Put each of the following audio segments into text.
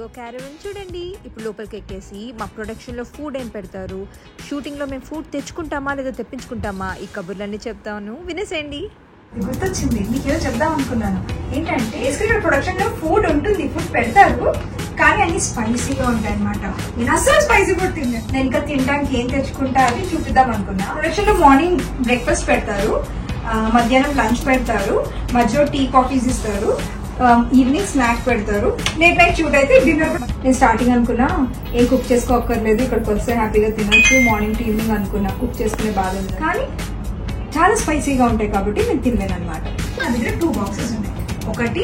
ఇదిగో క్యారవన్ చూడండి. ఇప్పుడు లోపలికి ఎక్కేసి మా ప్రొడక్షన్లో ఫుడ్ ఏం పెడతారు, షూటింగ్లో మేము ఫుడ్ తెచ్చుకుంటామా లేదా తెప్పించుకుంటామా, ఈ కబుర్లన్నీ చెప్తాను, వినేసేయండి. గుర్తొచ్చింది, మీకేదో చెప్దాం అనుకున్నాను. ఏంటంటే ఎస్క్రిప్ట్ ప్రొడక్షన్ లో ఫుడ్ ఉంటుంది, ఫుడ్ పెడతారు, కానీ అన్ని స్పైసీగా ఉంటాయి అనమాట. నేను అసలు స్పైసీ ఫుడ్ తిన్నాను. నేను ఇంకా తినడానికి ఏం తెచ్చుకుంటా అది చూపిద్దాం అనుకున్నా. ప్రొడక్షన్ లో మార్నింగ్ బ్రేక్ఫాస్ట్ పెడతారు, మధ్యాహ్నం లంచ్ పెడతారు, మధ్యలో టీ కాఫీస్ ఇస్తారు, ఈవినింగ్ స్నాక్ పెడతారు, లేట్ నైట్ షూట్ అయితే డిన్నర్. నేను స్టార్టింగ్ అనుకున్నా ఏం కుక్ చేసుకోక్కర్లేదు, ఇక్కడికి వస్తే హ్యాపీగా తినొచ్చు మార్నింగ్ టు ఈవినింగ్ అనుకున్నా, కుక్ చేసుకునే బాధ ఉంది. కానీ చాలా స్పైసీగా ఉంటాయి కాబట్టి నేను తినలేను అనమాట. నా దగ్గర 2 బాక్సెస్ ఉన్నాయి. ఒకటి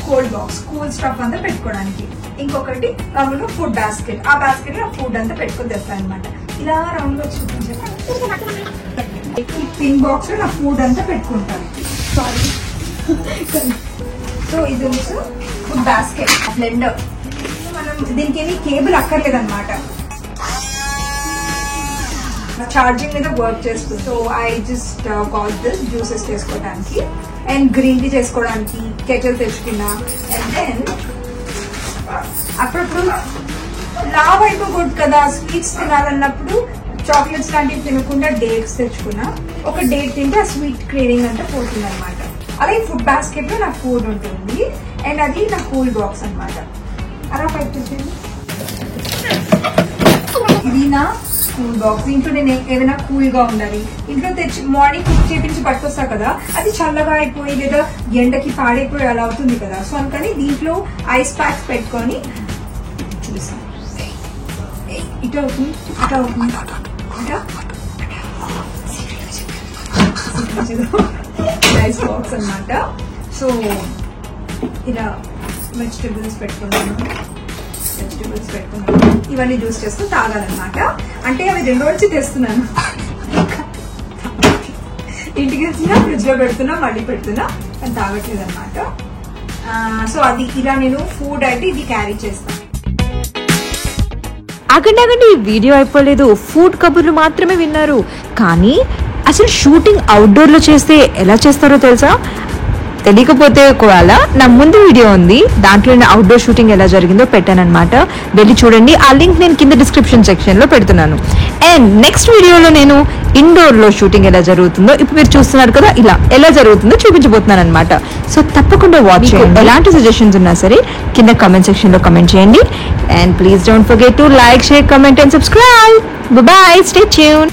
కోల్డ్ బాక్స్, కూల్ స్టఫ్ అంతా పెట్టుకోవడానికి, ఇంకొకటి రౌండ్ ఫుడ్ బాస్కెట్. ఆ బాస్కెట్ లో ఫుడ్ అంతా పెట్టుకుని తెస్తాను అనమాట. ఇలా రౌండ్ లో చూపించాను. ఈ పింక్ బాక్స్ లో నా ఫుడ్ అంతా పెట్టుకుంటాను. సారీ. సో ఇది ఫుడ్ బాస్కెట్ బ్లెండర్. మనం దీనికి ఏమి కేబుల్ అక్కర్లేదు అనమాట, చార్జింగ్ మీద వర్క్ చేస్తుంది. So I just got this juices చేసుకోవడానికి అండ్ గ్రీన్ టీ చేసుకోవడానికి కెటిల్ తెచ్చుకున్నా. అండ్ దెన్ అప్పుడప్పుడు లావ్ అయిపోకూడదు కదా, స్వీట్స్ తినాలన్నప్పుడు చాక్లెట్స్ లాంటివి తినకుండా డేట్స్ తెచ్చుకున్నా. ఒక డేట్ తింటే ఆ స్వీట్ క్రేవింగ్ అంతా పోతుంది అనమాట. అలాగే ఫుడ్ బాస్కెట్ లో నా ఫుడ్ ఉంటుంది అండ్ అది నా కూల్ బాక్స్ అనమాట. అలా పెట్టేసింది. ఇది నా కూల్ బాక్స్. ఇంట్లో నేను ఏదైనా కూల్ గా ఉండాలి, ఇంట్లో తెచ్చి మార్నింగ్ కుక్ చేపించి పట్టుకొస్తా కదా, అది చల్లగా అయిపోయి లేదా ఎండకి పాడైపోయి అలా అవుతుంది కదా. సో అందుకని దీంట్లో ఐస్ ప్యాక్స్ పెట్టుకొని చూసాను. ఇటు అవుతుంది, ఇటు అవుతుంది, ఐస్ బాక్స్ అనమాట. సో ఇలా వెజిటబుల్స్ పెట్టుకున్నాను, ఇవన్నీ జ్యూస్ చేసుకుని తాగాలన్నమాట. అంటే అవి 2 రోజులు తెస్తున్నాను, ఇంటికి వచ్చినా ఫ్రిడ్జ్ లో పెడుతున్నా, మళ్ళీ పెడుతున్నా, అని తాగట్లేదు అనమాట. సో అది ఇలా నేను ఫుడ్ అయితే ఇది క్యారీ చేస్తాను. ఆగండి, ఈ వీడియో అయిపోలేదు, ఫుడ్ కబుర్లు మాత్రమే విన్నారు. కానీ అసలు షూటింగ్ అవుట్డోర్ లో చేస్తే ఎలా చేస్తారో తెలుసా? తెలియకపోతే ఒకవేళ నా ముందు వీడియో ఉంది, దాంట్లో నేను అవుట్డోర్ షూటింగ్ ఎలా జరిగిందో పెట్టానమాట, వెళ్ళి చూడండి. ఆ లింక్ నేను కింద డిస్క్రిప్షన్ సెక్షన్ లో పెడుతున్నాను. అండ్ నెక్స్ట్ వీడియోలో నేను ఇండోర్ లో షూటింగ్ ఎలా జరుగుతుందో, ఇప్పుడు మీరు చూస్తున్నారు కదా, ఇలా ఎలా జరుగుతుందో చూపించబోతున్నాను అనమాట. సో తప్పకుండా వాచ్ చేయండి. ఎలాంటి సజెషన్స్ ఉన్నా సరే కింద కామెంట్ సెక్షన్ లో కామెంట్ చేయండి. And please don't forget to like, share, comment and subscribe. Bye, stay tune.